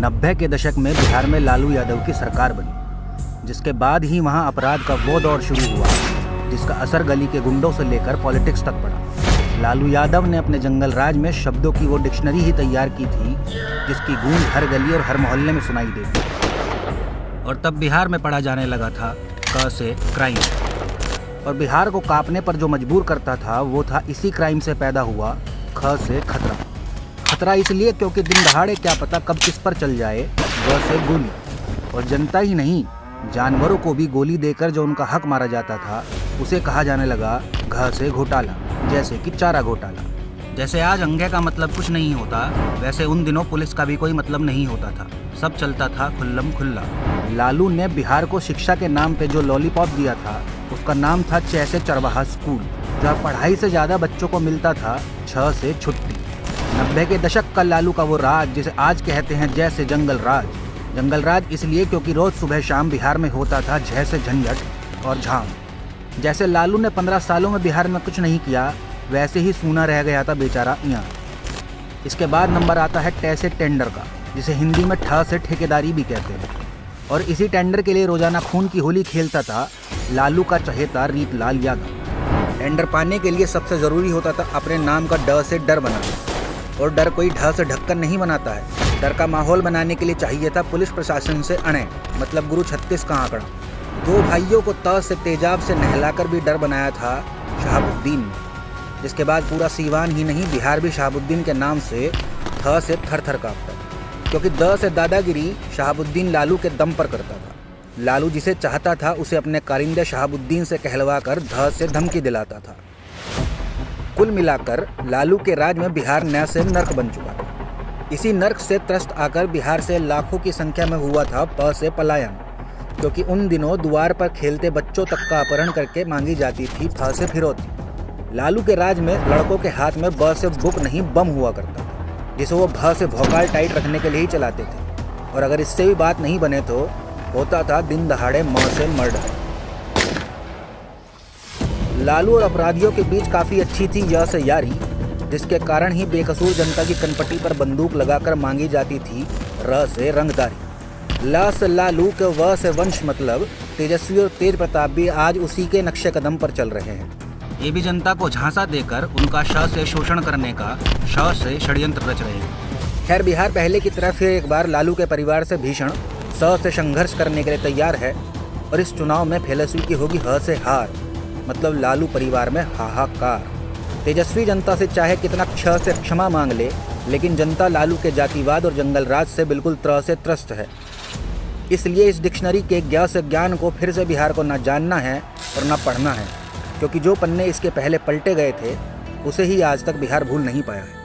90 के दशक में बिहार में लालू यादव की सरकार बनी, जिसके बाद ही वहां अपराध का वो दौर शुरू हुआ जिसका असर गली के गुंडों से लेकर पॉलिटिक्स तक पड़ा। लालू यादव ने अपने जंगल राज में शब्दों की वो डिक्शनरी ही तैयार की थी जिसकी गूंज हर गली और हर मोहल्ले में सुनाई देती। और तब बिहार में पढ़ा जाने लगा था क से क्राइम, और बिहार को कांपने पर जो मजबूर करता था वो था इसी क्राइम से पैदा हुआ ख से खतरा। खतरा इसलिए क्योंकि दिन दहाड़े क्या पता कब किस पर चल जाए, ग से गोली। और जनता ही नहीं, जानवरों को भी गोली देकर जो उनका हक मारा जाता था उसे कहा जाने लगा घ से घोटाला, जैसे कि चारा घोटाला। जैसे आज अंधे का मतलब कुछ नहीं होता, वैसे उन दिनों पुलिस का भी कोई मतलब नहीं होता था, सब चलता था खुल्लम खुल्ला। लालू ने बिहार को शिक्षा के नाम पे जो लॉलीपॉप दिया था उसका नाम था 6 से चरवाहा स्कूल, जहाँ पढ़ाई से ज़्यादा बच्चों को मिलता था 6 से छुट्टी। 90 के दशक का लालू का वो राज जिसे आज कहते हैं जैसे जंगल राज। जंगल राज इसलिए क्योंकि रोज़ सुबह शाम बिहार में होता था झ से झंझट और झाम। जैसे लालू ने 15 सालों में बिहार में कुछ नहीं किया, वैसे ही सूना रह गया था बेचारा यहाँ। इसके बाद नंबर आता है ट से टेंडर का, जिसे हिंदी में ठ से ठेकेदारी भी कहते हैं। और इसी टेंडर के लिए रोजाना खून की होली खेलता था लालू का चहेता रीतलाल यादव। टेंडर पाने के लिए सबसे ज़रूरी होता था अपने नाम का ड से डर बनाना, और डर कोई ढ से ढक्कन नहीं बनाता है। डर का माहौल बनाने के लिए चाहिए था पुलिस प्रशासन से अणे, मतलब गुरु 36 का आंकड़ा। 2 भाइयों को त से तेजाब से नहलाकर भी डर बनाया था शहाबुद्दीन ने, जिसके बाद पूरा सीवान ही नहीं बिहार भी शहाबुद्दीन के नाम से थ से थर थर कांपता, क्योंकि द से दादागिरी शहाबुद्दीन लालू के दम पर करता था। लालू जिसे चाहता था उसे अपने कारिंदे शहाबुद्दीन से कहलवा कर ध से धमकी दिलाता था। कुल मिलाकर लालू के राज में बिहार नया से नर्क बन चुका था। इसी नर्क से त्रस्त आकर बिहार से लाखों की संख्या में हुआ था प से पलायन, क्योंकि उन दिनों द्वार पर खेलते बच्चों तक का अपहरण करके मांगी जाती थी फ से फिरौती। लालू के राज में लड़कों के हाथ में ब से बुक नहीं बम हुआ करता था, जिसे वो भ से भौकाल टाइट रखने के लिए ही चलाते थे। और अगर इससे भी बात नहीं बने तो होता था दिन दहाड़े म से मर्डर। लालू और अपराधियों के बीच काफ़ी अच्छी थी य से यारी, जिसके कारण ही बेकसूर जनता की कनपटी पर बंदूक लगाकर मांगी जाती थी र से रंगदारी। ल से लालू के व से वंश मतलब तेजस्वी और तेज प्रताप भी आज उसी के नक्शे कदम पर चल रहे हैं। ये भी जनता को झांसा देकर उनका श से शोषण करने का श से षड्यंत्र रच रहे हैं। खैर, बिहार पहले की तरह फिर एक बार लालू के परिवार से भीषण स से संघर्ष करने के लिए तैयार है, और इस चुनाव में फैलसू की होगी ह से हार, मतलब लालू परिवार में हाहाकार। तेजस्वी जनता से चाहे कितना क्ष से क्षमा मांग ले, लेकिन जनता लालू के जातिवाद और जंगल राज से बिल्कुल त्र से त्रस्त है। इसलिए इस डिक्शनरी के ज्ञ से ज्ञान को फिर से बिहार को न जानना है और न पढ़ना है, क्योंकि जो पन्ने इसके पहले पलटे गए थे उसे ही आज तक बिहार भूल नहीं पाया है।